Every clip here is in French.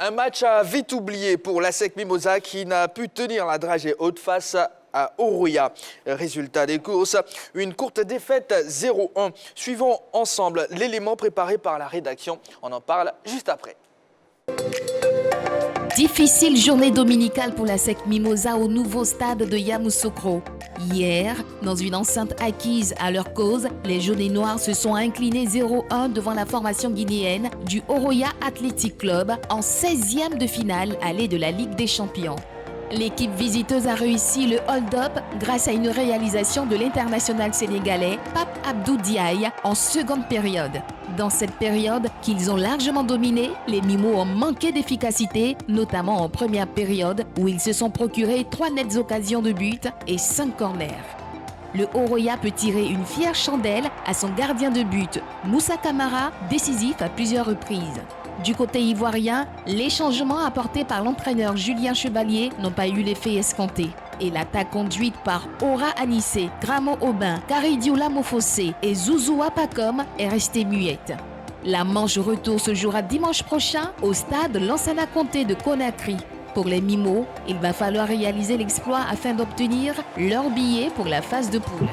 Un match à vite oublié pour l'ASEC Mimosa qui n'a pu tenir la dragée haute face à Oroya. Résultat des courses, une courte défaite 0-1. Suivons ensemble l'élément préparé par la rédaction. On en parle juste après. Difficile journée dominicale pour l'ASEC Mimosa au nouveau stade de Yamoussoukro. Hier, dans une enceinte acquise à leur cause, les jaunes et noirs se sont inclinés 0-1 devant la formation guinéenne du Oroya Athletic Club en 16e de finale allée de la Ligue des Champions. L'équipe visiteuse a réussi le hold-up grâce à une réalisation de l'international sénégalais Pape Abdou Diaye en seconde période. Dans cette période qu'ils ont largement dominé, les Mimos ont manqué d'efficacité, notamment en première période où ils se sont procurés 3 nettes occasions de but et 5 corners. Le Oroya peut tirer une fière chandelle à son gardien de but, Moussa Kamara, décisif à plusieurs reprises. Du côté ivoirien, les changements apportés par l'entraîneur Julien Chevalier n'ont pas eu l'effet escompté. Et l'attaque conduite par Ora Anissé, Gramo Aubin, Karidioula Mofossé et Zouzou Apakom est restée muette. La manche retour se jouera dimanche prochain au stade Lansana Conté de Conakry. Pour les Mimos, il va falloir réaliser l'exploit afin d'obtenir leur billet pour la phase de poule.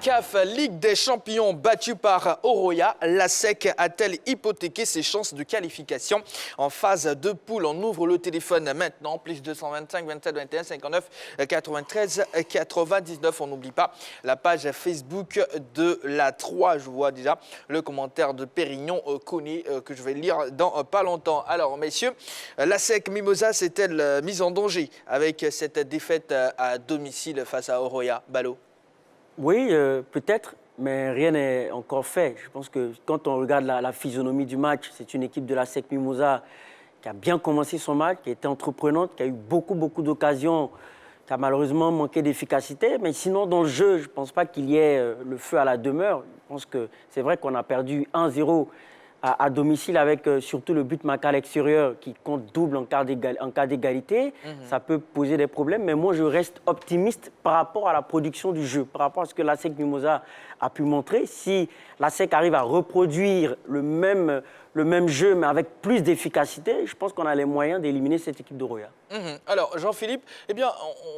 CAF Ligue des Champions battue par Oroya, l'ASEC a-t-elle hypothéqué ses chances de qualification en phase de poule? On ouvre le téléphone maintenant, plus 225 27 21 59 93 99. On n'oublie pas la page Facebook de la 3. Je vois déjà le commentaire de Pérignon Koné que je vais lire dans pas longtemps. Alors messieurs, l'ASEC Mimosa s'est-elle mise en danger avec cette défaite à domicile face à Oroya? Balo? Oui, peut-être, mais rien n'est encore fait. Je pense que quand on regarde la physionomie du match, c'est une équipe de l'ASEC Mimosa qui a bien commencé son match, qui a été entreprenante, qui a eu beaucoup d'occasions, qui a malheureusement manqué d'efficacité. Mais sinon, dans le jeu, je ne pense pas qu'il y ait le feu à la demeure. Je pense que c'est vrai qu'on a perdu 1-0 à domicile avec surtout le but marqué à l'extérieur qui compte double en cas d'égalité. Ça peut poser des problèmes, mais moi je reste optimiste par rapport à la production du jeu, par rapport à ce que l'ASEC Mimosa a pu montrer. Si l'ASEC arrive à reproduire le même jeu, mais avec plus d'efficacité, je pense qu'on a les moyens d'éliminer cette équipe d'Oroya. Alors, Jean-Philippe, eh bien,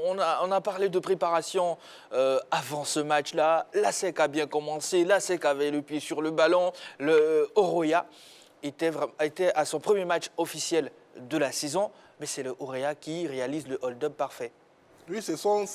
on a parlé de préparation avant ce match-là. L'ASEC a bien commencé, l'ASEC avait le pied sur le ballon. Le Oroya était à son premier match officiel de la saison, mais c'est le Oroya qui réalise le hold-up parfait. Oui, ce sont,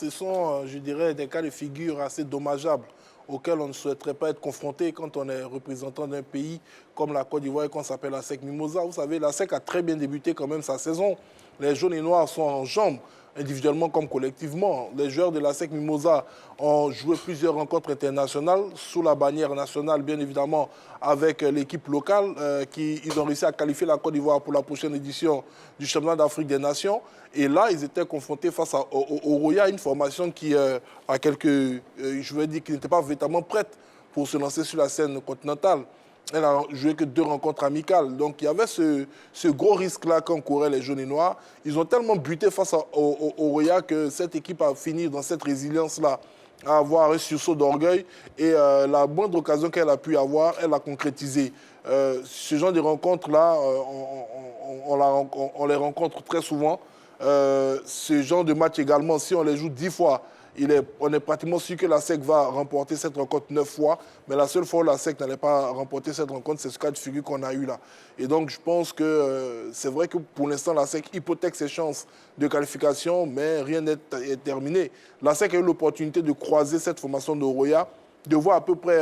je dirais, des cas de figure assez dommageables auxquels on ne souhaiterait pas être confronté quand on est représentant d'un pays comme la Côte d'Ivoire et qu'on s'appelle l'ASEC Mimosa. Vous savez, l'ASEC a très bien débuté quand même sa saison. Les jaunes et noirs sont en jambes, individuellement comme collectivement. Les joueurs de l'ASEC Mimosa ont joué plusieurs rencontres internationales sous la bannière nationale, bien évidemment, avec l'équipe locale. Ils ont réussi à qualifier la Côte d'Ivoire pour la prochaine édition du championnat d'Afrique des Nations. Et là, ils étaient confrontés face à Oroya, une formation qui a je veux dire, qui n'était pas véritablement prête pour se lancer sur la scène continentale. Elle n'a joué que 2 rencontres amicales. Donc, il y avait ce gros risque-là qu'encouraient les jaunes et noirs. Ils ont tellement buté face à Oroya que cette équipe a fini dans cette résilience-là à avoir un sursaut d'orgueil. Et la moindre occasion qu'elle a pu avoir, elle l'a concrétisée. Ce genre de rencontres-là, on les rencontre très souvent. Ce genre de match également, si on les joue 10 fois, on est pratiquement sûr que l'ASEC va remporter cette rencontre 9 fois, mais la seule fois où l'ASEC n'allait pas remporter cette rencontre, c'est ce cas de figure qu'on a eu là. Et donc, je pense que c'est vrai que pour l'instant, l'ASEC hypothèque ses chances de qualification, mais rien n'est terminé. L'ASEC a eu l'opportunité de croiser cette formation d'Oroya, de voir à peu près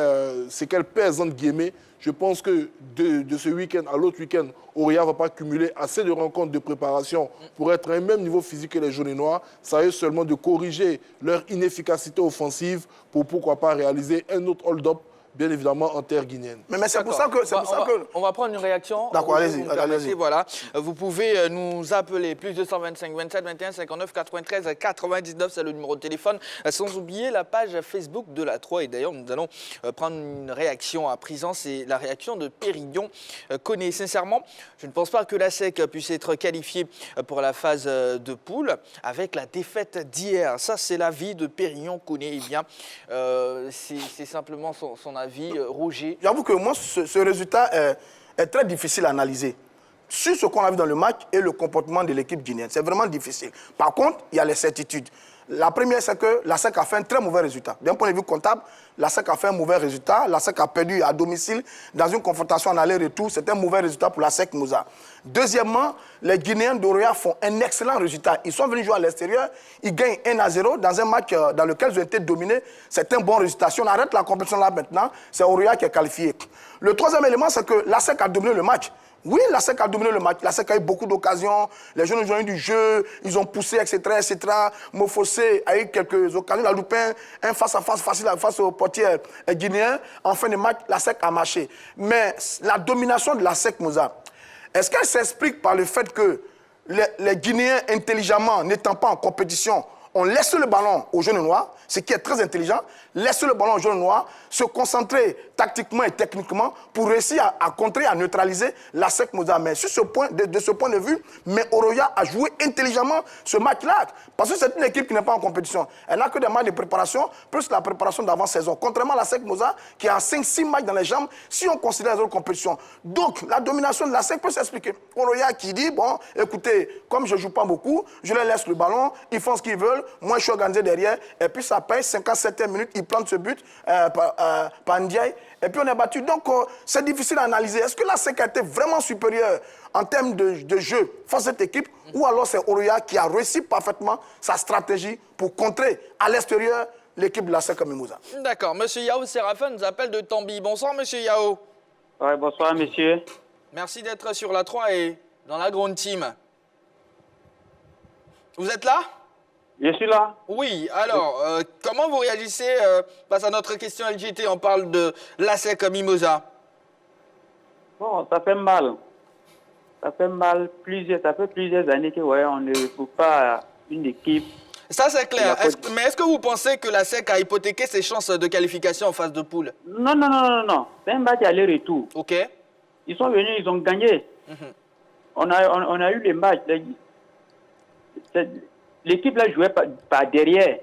ce qu'elle pèse, entre guillemets. Je pense que de ce week-end à l'autre week-end, Oroya ne va pas cumuler assez de rencontres de préparation pour être à un même niveau physique que les jaunes et noirs. Ça risque seulement de corriger leur inefficacité offensive pour pourquoi pas réaliser un autre hold-up, bien évidemment en terre guinéenne. Mais c'est pour ça que... On va prendre une réaction. D'accord, allez-y. Voilà. Vous pouvez nous appeler, plus 225 27 21 59 93 99, c'est le numéro de téléphone. Sans oublier la page Facebook de la 3. Et d'ailleurs, nous allons prendre une réaction à présent. C'est la réaction de Pérignon Koné. Sincèrement, je ne pense pas que l'ASEC puisse être qualifié pour la phase de poule avec la défaite d'hier. Ça, c'est l'avis de Pérignon Koné. Eh bien, c'est simplement son avis. avis, Roger? J'avoue que moi, ce résultat est très difficile à analyser. Sur ce qu'on a vu dans le match et le comportement de l'équipe guinéenne, c'est vraiment difficile. Par contre, il y a les certitudes. La première, c'est que la SEC a fait un très mauvais résultat. D'un point de vue comptable, la SEC a fait un mauvais résultat. La SEC a perdu à domicile dans une confrontation en aller-retour. C'est un mauvais résultat pour la SEC Mimosa. Deuxièmement, les Guinéens d'Oroya font un excellent résultat. Ils sont venus jouer à l'extérieur. Ils gagnent 1-0 dans un match dans lequel ils ont été dominés. C'est un bon résultat. Si on arrête la compétition là maintenant, c'est Oroya qui est qualifié. Le troisième élément, c'est que la SEC a dominé le match. Oui, la SEC a dominé le match. La SEC a eu beaucoup d'occasions. Les jeunes ont eu du jeu. Ils ont poussé, etc., etc. Mofossé a eu quelques occasions. La Lupin, un face-à-face facile face au portier guinéen. En fin de match, la SEC a marché. Mais la domination de la SEC Mimosa, est-ce qu'elle s'explique par le fait que les Guinéens, intelligemment, n'étant pas en compétition, on laisse le ballon aux jeunes noirs, ce qui est très intelligent, laisser le ballon aux jeunes noirs, se concentrer tactiquement et techniquement pour réussir à contrer, à neutraliser la SEC Mimosa. Mais sur ce point, de ce point de vue, Oroya a joué intelligemment ce match-là. Parce que c'est une équipe qui n'est pas en compétition. Elle n'a que des matchs de préparation, plus la préparation d'avant-saison. Contrairement à la SEC Mimosa, qui a 5-6 matchs dans les jambes, si on considère les autres compétitions. Donc, la domination de la SEC peut s'expliquer. Oroya qui dit, bon, écoutez, comme je ne joue pas beaucoup, je leur laisse le ballon, ils font ce qu'ils veulent, moi je suis organisé derrière, et puis ça paye, 57e minute, ils plantent ce but par Ndiaye, et puis on est battu. Donc, c'est difficile à analyser. Est-ce que la SEC a été vraiment supérieure en termes de jeu face à cette équipe, ou alors c'est Oroya qui a réussi parfaitement sa stratégie pour contrer à l'extérieur l'équipe de la SEC Mimosa? D'accord. Monsieur Yao Séraphin nous appelle de Tambi. Bonsoir, monsieur Yao. Ouais, bonsoir, monsieur. Merci d'être sur la 3 et dans la grande team. Vous êtes là? Je suis là. Oui, alors, comment vous réagissez face à notre question LGT? On parle de l'ASEC Mimosa. Bon, ça fait mal. Ça fait mal. Ça fait plusieurs années que on ne trouve pas une équipe. Ça, c'est clair. Mais est-ce que vous pensez que l'ASEC a hypothéqué ses chances de qualification en phase de poule? Non, non, non, non, non. C'est un match aller-retour. OK. Ils sont venus, ils ont gagné. On a eu les matchs. L'équipe là jouait par derrière.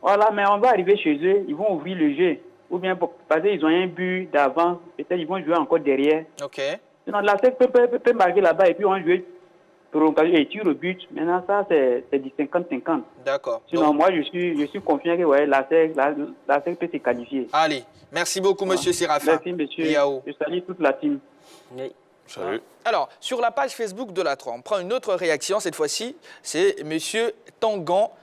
Voilà, mais on va arriver chez eux, ils vont ouvrir le jeu. Ou bien parce qu'ils ont un but d'avance, peut-être ils vont jouer encore derrière. OK. Sinon, la SEC peut marquer là-bas et puis on va jouer prolongation et tir au but. Maintenant, ça, c'est du 50-50. D'accord. Sinon, moi, je suis confiant que la SEC peut se qualifier. Allez, merci beaucoup, monsieur Séraphin. Merci, monsieur. Yao. Je salue toute la team. Oui. Salut. Alors, sur la page Facebook de la 3, on prend une autre réaction. Cette fois-ci, c'est monsieur Tangan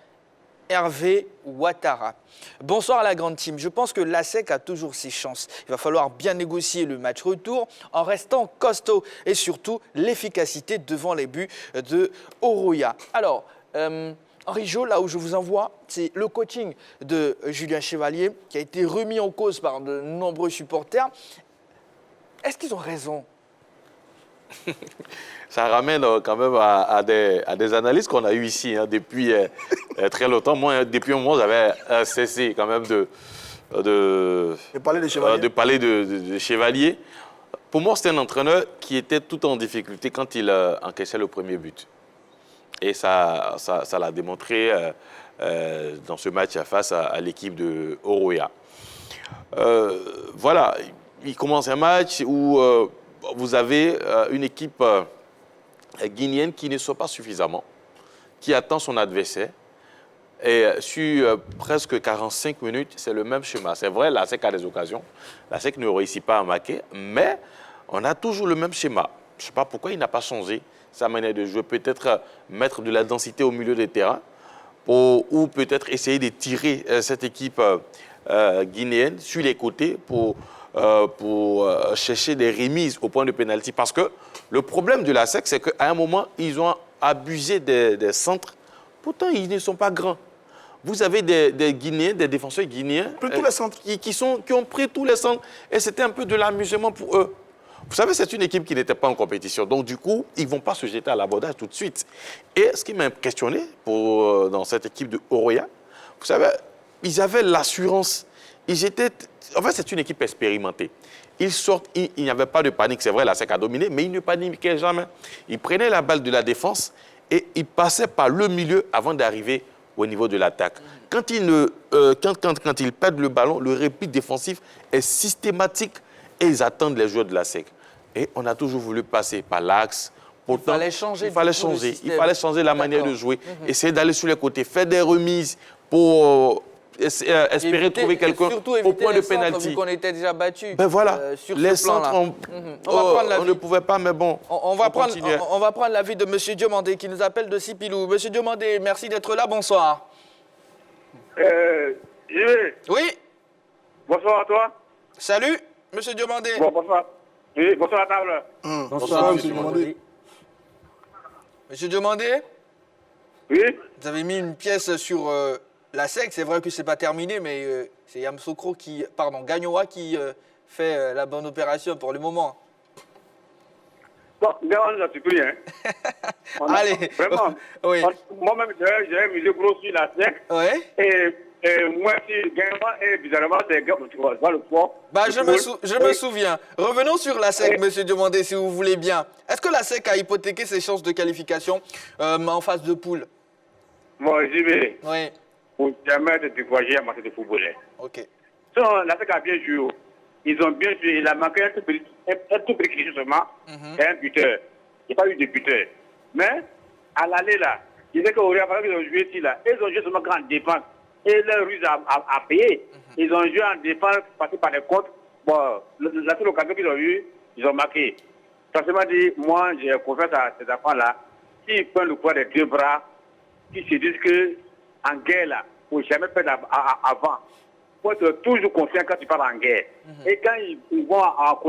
Hervé Ouattara. Bonsoir à la grande team. Je pense que l'ASEC a toujours ses chances. Il va falloir bien négocier le match retour en restant costaud et surtout l'efficacité devant les buts de Oroya. Alors, Henri Jo, là où je vous envoie, c'est le coaching de Julien Chevalier qui a été remis en cause par de nombreux supporters. Est-ce qu'ils ont raison? Ça ramène quand même à des analyses qu'on a eues ici depuis très longtemps. Moi, depuis un moment, j'avais cessé quand même de parler de Chevalier. De parler de Chevalier. Pour moi, c'était un entraîneur qui était tout en difficulté quand il encaissait le premier but. Et ça l'a démontré dans ce match face à l'équipe de Oroya. Voilà, il commence un match où vous avez une équipe guinéenne qui ne sort pas suffisamment, qui attend son adversaire. Et sur presque 45 minutes, c'est le même schéma. C'est vrai, la SEC a des occasions. La SEC ne réussit pas à marquer, mais on a toujours le même schéma. Je ne sais pas pourquoi il n'a pas changé sa manière de jouer. Peut-être mettre de la densité au milieu des terrains ou peut-être essayer de tirer cette équipe guinéenne sur les côtés pour chercher des remises au point de pénalty. Parce que le problème de la SEC, c'est qu'à un moment, ils ont abusé des centres. Pourtant, ils ne sont pas grands. Vous avez des Guinéens, des défenseurs guinéens tous les centres. Qui ont pris tous les centres. Et c'était un peu de l'amusement pour eux. Vous savez, c'est une équipe qui n'était pas en compétition. Donc, du coup, ils ne vont pas se jeter à l'abordage tout de suite. Et ce qui m'a impressionné dans cette équipe de Oroya, vous savez, ils avaient l'assurance. En fait, c'est une équipe expérimentée. Ils sortent, il n'y avait pas de panique. C'est vrai, la SEC a dominé, mais ils ne paniquaient jamais. Ils prenaient la balle de la défense et ils passaient par le milieu avant d'arriver au niveau de l'attaque. Quand ils perdent le ballon, le répit défensif est systématique et ils attendent les joueurs de la SEC. Et on a toujours voulu passer par l'axe. Pourtant, fallait changer il fallait du coup le changer. système. Il fallait changer la manière de D'accord. jouer. Essayer d'aller sur les côtés, faire des remises pour espérer trouver quelqu'un au point de pénalty. Vu qu'on était déjà battu. Ben voilà, sur les ce plan-là. centres, on ne pouvait pas, mais bon, On va prendre l'avis de M. Diomandé qui nous appelle de Sipilou. M. Diomandé, merci d'être là. Bonsoir. Oui. Bonsoir à toi. Salut, M. Diomandé. Bon, bonsoir. Oui, bonsoir à table. Bonsoir, monsieur Diomandé. M. Diomandé, Oui. vous avez mis une pièce sur la SEC. C'est vrai que ce n'est pas terminé, mais c'est Yamoussoukro Gagnoa qui fait la bonne opération pour le moment. Bon, on nous a surpris, hein. Allez. Vraiment. Oui. Moi-même, j'ai misé gros sur la SEC. Oui. Et moi, si Gagnoa et bizarrement, c'est tu vois le sport. Bah, je me souviens. Revenons sur la SEC, M. Diomandé, si vous voulez bien. Est-ce que la SEC a hypothéqué ses chances de qualification en phase de poule? Bon, j'y vais. Oui. Pour jamais te décourager à match de football. Ok. La SEC a bien joué. Ils ont bien joué. Il a manqué un tout petit cliché seulement. Et un buteur. Il n'y a pas eu de buteur. Mais, à l'aller là, ils disaient qu'au Réal, ils ont joué ici là. Ils ont joué seulement en défense. Et leur ruse a payé. Ils ont joué en défense, passé par les côtes. Bon, la seule occasion qu'ils ont eue, ils ont marqué. Franchement dit, moi, j'ai confiance à ces enfants-là. S'ils prennent le poids des deux bras, qui se disent qu'en guerre, là, il ne faut jamais perdre avant. Il faut être toujours confiant quand tu pars en guerre. Et quand ils vont à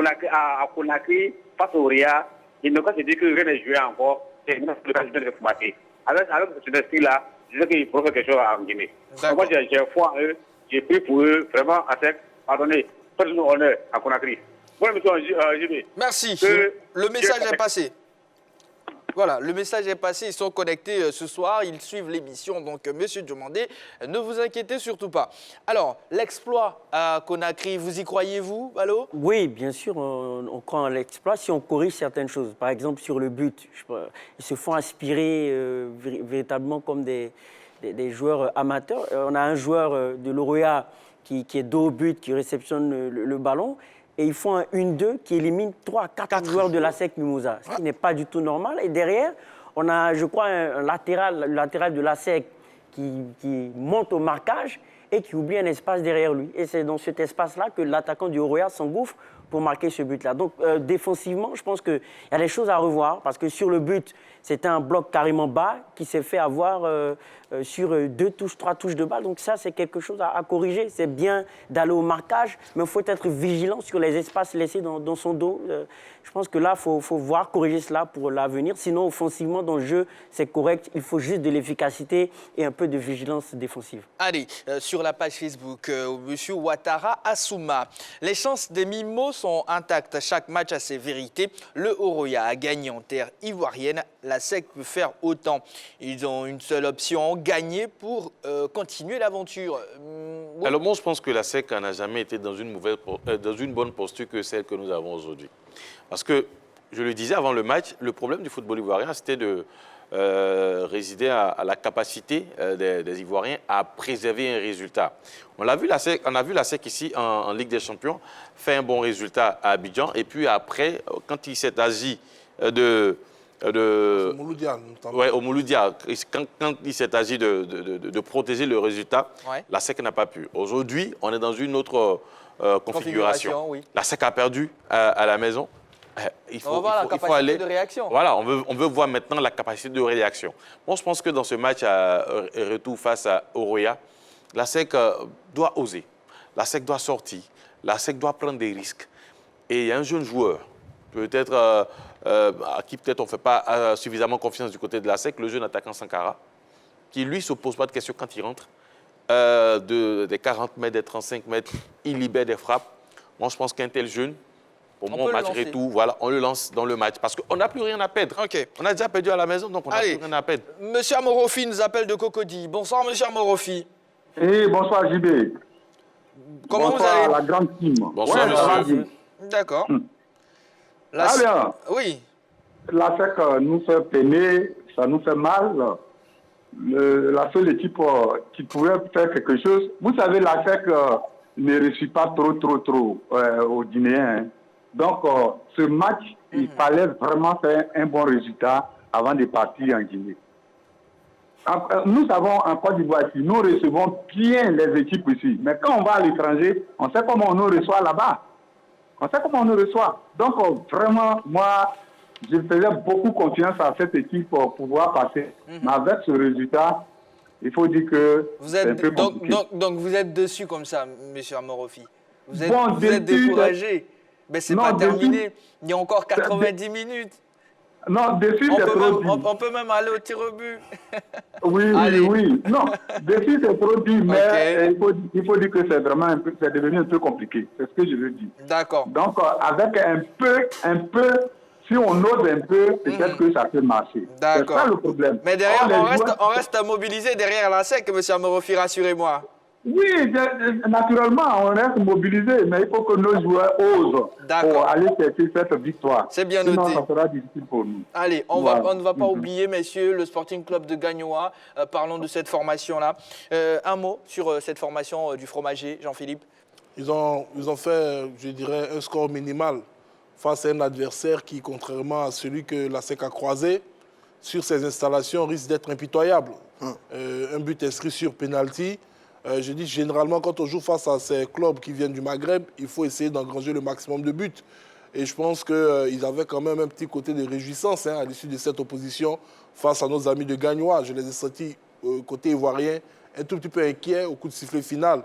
Conakry, face au Réa, ils n'ont qu'à se dire que rien n'est joué encore. C'est une occasion de se battre. Alors, cet esprit-là, je sais qu'ils pourront faire quelque chose en Guinée. Moi, j'ai foi en eux, j'ai pris pour eux, vraiment, à sec. Pardonnez, faites-nous honneur à Conakry. Voilà, monsieur JB. Merci. Le message est passé. Voilà, le message est passé. Ils sont connectés ce soir. Ils suivent l'émission. Donc, Monsieur Diomandé, ne vous inquiétez surtout pas. Alors, l'exploit à Conakry, vous y croyez-vous, Valo? Oui, bien sûr, on croit en l'exploit si on corrige certaines choses. Par exemple, sur le but, ils se font aspirer véritablement comme des joueurs amateurs. On a un joueur de l'Oroya qui est dos au but, qui réceptionne le ballon. Et ils font un 1-2 qui élimine 3-4 joueurs de la SEC Mimosa, ce qui n'est pas du tout normal. Et derrière, on a, je crois, un latéral de la SEC qui monte au marquage et qui oublie un espace derrière lui. Et c'est dans cet espace-là que l'attaquant du Oroya s'engouffre pour marquer ce but-là. Donc, défensivement, je pense qu'il y a des choses à revoir parce que sur le but, c'était un bloc carrément bas qui s'est fait avoir sur 3 touches de balle. Donc ça, c'est quelque chose à corriger. C'est bien d'aller au marquage, mais il faut être vigilant sur les espaces laissés dans son dos. Je pense que là, il faut voir corriger cela pour l'avenir. Sinon, offensivement, dans le jeu, c'est correct. Il faut juste de l'efficacité et un peu de vigilance défensive. Allez, sur la page Facebook, M. Ouattara Assouma. Les chances des Mimos sont intactes. Chaque match a ses vérités. Le Oroya a gagné en terre ivoirienne. La SEC peut faire autant. Ils ont une seule option, gagner pour continuer l'aventure. Oui. Alors moi, je pense que la SEC n'a jamais été dans une bonne posture que celle que nous avons aujourd'hui. Parce que, je le disais avant le match, le problème du football ivoirien, c'était de résider à la capacité des Ivoiriens à préserver un résultat. On a vu la SEC ici en Ligue des Champions faire un bon résultat à Abidjan. Et puis après, quand il s'est agi au Mouloudia, quand il s'est agi de protéger le résultat, la SEC n'a pas pu. Aujourd'hui, on est dans une autre configuration. Oui. La SEC a perdu à la maison. Il faut aller de réaction. Voilà, on veut voir maintenant la capacité de réaction. Bon, je pense que dans ce match retour face à Oroya, la SEC doit oser. La SEC doit sortir. La SEC doit prendre des risques. Et il y a un jeune joueur, peut-être à qui peut-être on ne fait pas suffisamment confiance du côté de la SEC, le jeune attaquant Sankara, qui lui ne se pose pas de questions quand il rentre. Des 40 mètres, des 35 mètres, il libère des frappes. Moi, je pense qu'un tel jeune, pour mon match retour, voilà, on le lance dans le match. Parce qu'on n'a plus rien à perdre. Okay. On a déjà perdu à la maison, donc on n'a plus rien à perdre. Monsieur Amorofi nous appelle de Cocody. Bonsoir, monsieur Amorofi. Et bonsoir, JB. Comment bonsoir vous allez? la grande team. Bonsoir, monsieur. D'accord. Ah bien. Oui. La SEC nous fait peiner, ça nous fait mal. la seule équipe qui pouvait faire quelque chose. Vous savez, la SEC ne réussit pas trop aux Guinéens. Hein. Donc, ce match, il fallait vraiment faire un bon résultat avant de partir en Guinée. Nous savons en Côte d'Ivoire ici, nous recevons bien les équipes ici. Mais quand on va à l'étranger, on sait comment on nous reçoit là-bas. On sait comment on nous reçoit. Donc, vraiment, moi, je faisais beaucoup confiance à cette équipe pour pouvoir passer. Mais avec ce résultat, il faut dire que c'est un peu compliqué. Donc vous êtes dessus comme ça, M. Amorofi. Vous êtes, Bon, vous êtes découragé. Mais c'est pas terminé. Dessus, il y a encore 90 minutes. Non, dessus, c'est trop dit. On peut même aller au tir au but. Oui. Non, dessus, c'est trop dit, mais Okay. il faut dire que c'est vraiment c'est devenu un peu compliqué. C'est ce que je veux dire. D'accord. Donc, avec un peu, si on ose un peu, peut-être que ça peut marcher. C'est ça le problème. Mais derrière, Or, on reste mobilisé derrière la SEC, M. Amorofi, rassurez-moi. Oui, naturellement, on reste mobilisé, mais il faut que nos joueurs osent pour aller chercher cette victoire. C'est bien Sinon, noté. ça sera difficile pour nous. Allez, on ne va pas oublier, messieurs, le Sporting Club de Gagnoa. Parlons de cette formation-là. Un mot sur cette formation du fromager, Jean-Philippe. Ils ont fait, je dirais, un score minimal face à un adversaire qui, contrairement à celui que la SEC a croisé, sur ses installations, risque d'être impitoyable. Un but inscrit sur pénalty. Je dis généralement, quand on joue face à ces clubs qui viennent du Maghreb, il faut essayer d'engranger le maximum de buts. Et je pense qu'ils avaient quand même un petit côté de réjouissance à l'issue de cette opposition face à nos amis de Gagnoa. Je les ai sentis, côté ivoirien, un tout petit peu inquiets au coup de sifflet final.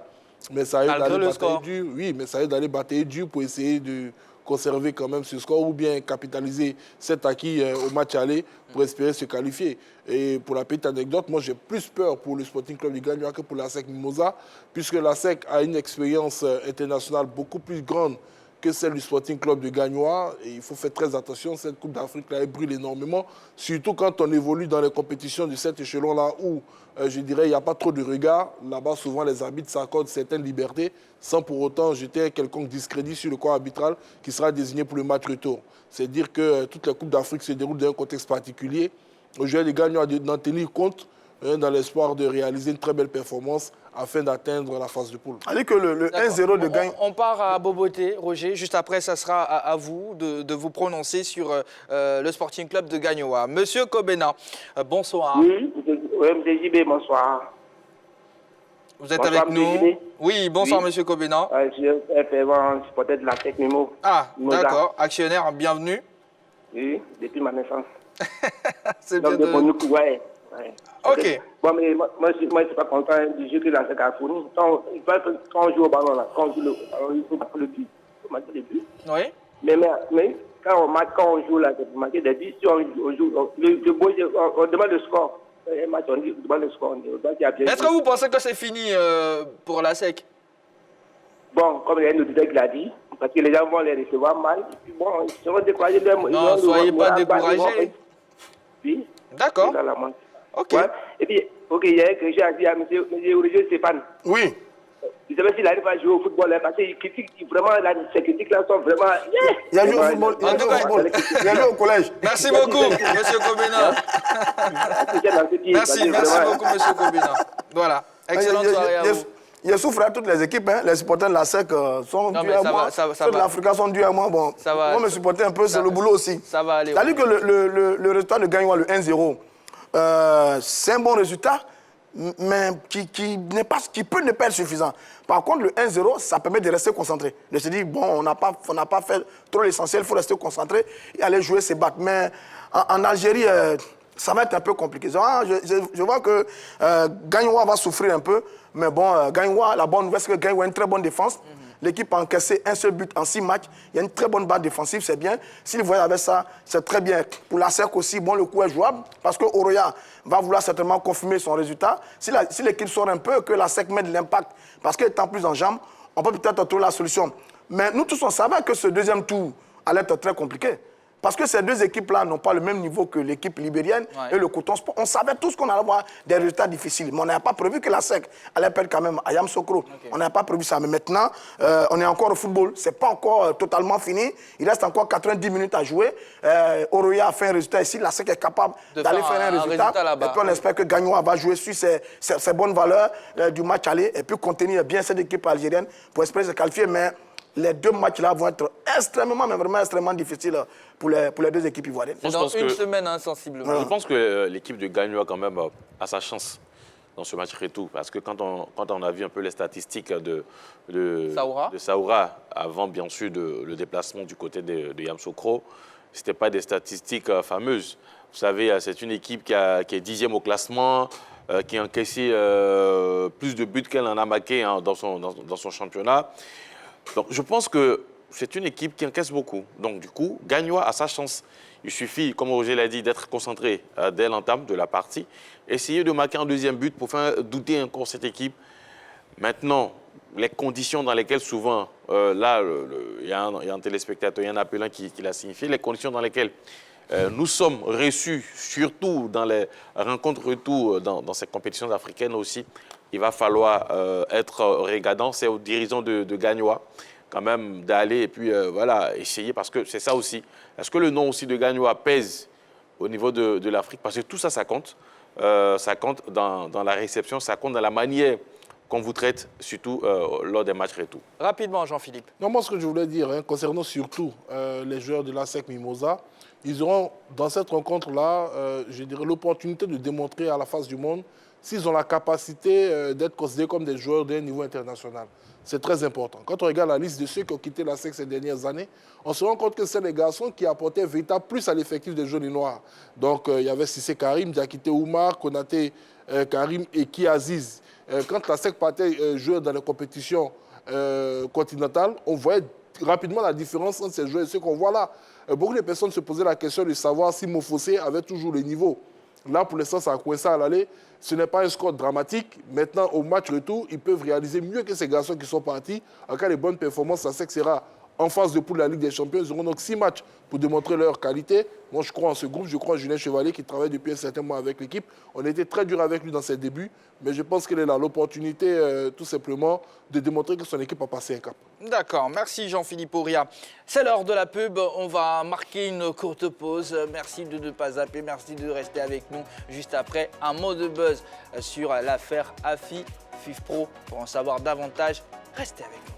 Mais ça aide d'aller batailler dur. Oui, mais ça aide d'aller batailler dur pour essayer de conserver quand même ce score ou bien capitaliser cet acquis au match aller pour espérer se qualifier. Et pour la petite anecdote, moi j'ai plus peur pour le Sporting Club du Gagnoa que pour la SEC Mimosa, puisque la SEC a une expérience internationale beaucoup plus grande que celle du Sporting Club de Gagnoa. Et il faut faire très attention, cette Coupe d'Afrique là, elle brûle énormément, surtout quand on évolue dans les compétitions de cet échelon-là où, je dirais, il n'y a pas trop de regard. Là-bas, souvent, les arbitres s'accordent certaines libertés sans pour autant jeter un quelconque discrédit sur le corps arbitral qui sera désigné pour le match retour. C'est dire que toutes les Coupes d'Afrique se déroulent dans un contexte particulier. Aux joueurs des Gagnoa d'en tenir compte dans l'espoir de réaliser une très belle performance afin d'atteindre la phase de poule. Allez que le 1-0 de Gagnoa... On part à Boboté, Roger. Juste après, ça sera à vous de vous prononcer sur le Sporting Club de Gagnoa. Monsieur Kobena, bonsoir. Oui, M. JB, bonsoir. Vous êtes bonsoir, avec nous? JB. Oui, bonsoir, Monsieur Kobena. Je suis un supporter de la SEC Mimo. Ah, d'accord. Actionnaire, bienvenue. Oui, depuis ma naissance. C'est bien de... Ouais. Ok. Bon, mais moi, je ne suis pas content du jeu que la SEC a fourni. Quand on joue au ballon, là, quand on joue le ballon, il faut marquer le but. Il faut marquer le but. Oui. Mais quand on joue là, pour marquer des buts, si on joue, on demande le score. Un match, on demande le score. Est-ce que vous pensez que c'est fini pour la SEC? Bon, comme il y a un auditeur qui l'a dit, parce que les gens vont les recevoir mal. Et puis bon, ils seront découragés. Non, soyez pas découragés. Oui. D'accord. Ok. Ouais. Et puis, ok, il y a que j'ai dit à M. Roger Stéphane. Oui. Je ne sais pas s'il arrive à jouer au football, hein, parce qu'il critique vraiment, ces critiques-là sont vraiment... Il a joué au football, il a joué au collège. Merci beaucoup, M. Kobena. Merci beaucoup, M. Kobena. Voilà, excellente soirée à vous. Je souffre à toutes les équipes, hein. Les supporters de la SEC sont dus à moi, ceux de l'Africa sont dus à moi. Bon, moi, me supporter un peu, c'est le boulot aussi. Ça va aller. C'est-à-dire que le résultat de Gagnoa, le 1-0, c'est un bon résultat, mais qui peut ne pas être suffisant. Par contre, le 1-0, ça permet de rester concentré. De se dire, bon, on n'a pas fait trop l'essentiel, il faut rester concentré et aller jouer ses battes. Mais en Algérie, ça va être un peu compliqué. Je vois que Gagnoa va souffrir un peu, mais bon, Gagnoa, la bonne nouvelle, c'est que Gagnoa a une très bonne défense. L'équipe a encaissé un seul but en 6 matchs. Il y a une très bonne barre défensive, c'est bien. S'il voyait avec ça, c'est très bien. Pour la SEC aussi, bon, le coup est jouable, parce que Oroya va vouloir certainement confirmer son résultat. Si l'équipe sort un peu, que la SEC met de l'impact, parce qu'elle étant plus en jambes, on peut peut-être trouver la solution. Mais nous tous, on savait que ce deuxième tour allait être très compliqué. Parce que ces deux équipes-là n'ont pas le même niveau que l'équipe libérienne et le Coton Sport. On savait tous qu'on allait avoir des résultats difficiles, mais on n'avait pas prévu que la SEC allait perdre quand même à Yamoussoukro. On n'avait pas prévu ça. Mais maintenant, on est encore au football. Ce n'est pas encore totalement fini. Il reste encore 90 minutes à jouer. Oroya a fait un résultat ici. La SEC est capable d'aller faire un résultat. Et puis on espère que Gagnoa va jouer sur ses bonnes valeurs du match aller et puis contenir bien cette équipe algérienne pour espérer se qualifier. Mais les deux matchs-là vont être extrêmement, mais vraiment extrêmement difficiles pour les deux équipes ivoiriennes. C'est dans une semaine, sensiblement. Je pense que l'équipe de Gagnoa, quand même, a sa chance dans ce match retour. Parce que quand on a vu un peu les statistiques de Saoura, avant, bien sûr, le déplacement du côté de Yamoussoukro, ce n'étaient pas des statistiques fameuses. Vous savez, c'est une équipe qui est 10e au classement, qui a encaissé plus de buts qu'elle en a marqué dans son championnat. Donc, je pense que c'est une équipe qui encaisse beaucoup. Donc, du coup, Gagnoa a sa chance. Il suffit, comme Roger l'a dit, d'être concentré dès l'entame de la partie. Essayer de marquer un deuxième but pour faire douter encore cette équipe. Maintenant, les conditions dans lesquelles souvent, là, il y a un téléspectateur, il y a un appelant qui l'a signifié, les conditions dans lesquelles nous sommes reçus, surtout dans les rencontres retour dans ces compétitions africaines aussi, il va falloir être regardant. C'est aux dirigeants de Gagnoa quand même d'aller et puis voilà, essayer, parce que c'est ça aussi. Est-ce que le nom aussi de Gagnoa pèse au niveau de l'Afrique? Parce que tout ça, ça compte. Ça compte dans la réception, ça compte dans la manière qu'on vous traite, surtout lors des matchs retour. Rapidement, Jean-Philippe. Non, moi, ce que je voulais dire, concernant surtout les joueurs de l'ASEC Mimosa, ils auront, dans cette rencontre-là, je dirais, l'opportunité de démontrer à la face du monde s'ils ont la capacité d'être considérés comme des joueurs d'un niveau international. C'est très important. Quand on regarde la liste de ceux qui ont quitté l'ASEC ces dernières années, on se rend compte que c'est les garçons qui apportaient véritable plus à l'effectif des jaunes et noirs. Donc, il y avait Sissé Karim, Diakité Oumar, Konaté Karim et Ki Aziz. Quand l'ASEC partait jouer dans les compétitions continentales, on voyait rapidement la différence entre ces joueurs et ceux qu'on voit là. Beaucoup de personnes se posaient la question de savoir si Mofossé avait toujours le niveau. Là, pour l'instant, ça a coincé à l'aller. Ce n'est pas un score dramatique. Maintenant, au match retour, ils peuvent réaliser mieux que ces garçons qui sont partis. En cas de bonnes performances, ça sera en phase de poule de la Ligue des Champions. Ils auront donc 6 matchs pour démontrer leur qualité. Moi, je crois en ce groupe. Je crois en Julien Chevalier qui travaille depuis un certain mois avec l'équipe. On a été très dur avec lui dans ses débuts. Mais je pense qu'il est là l'opportunité, tout simplement, de démontrer que son équipe a passé un cap. D'accord. Merci Jean-Philippe Auria. C'est l'heure de la pub. On va marquer une courte pause. Merci de ne pas zapper. Merci de rester avec nous juste après. Un mot de buzz sur l'affaire AFI FIFPro. Pour en savoir davantage, restez avec nous.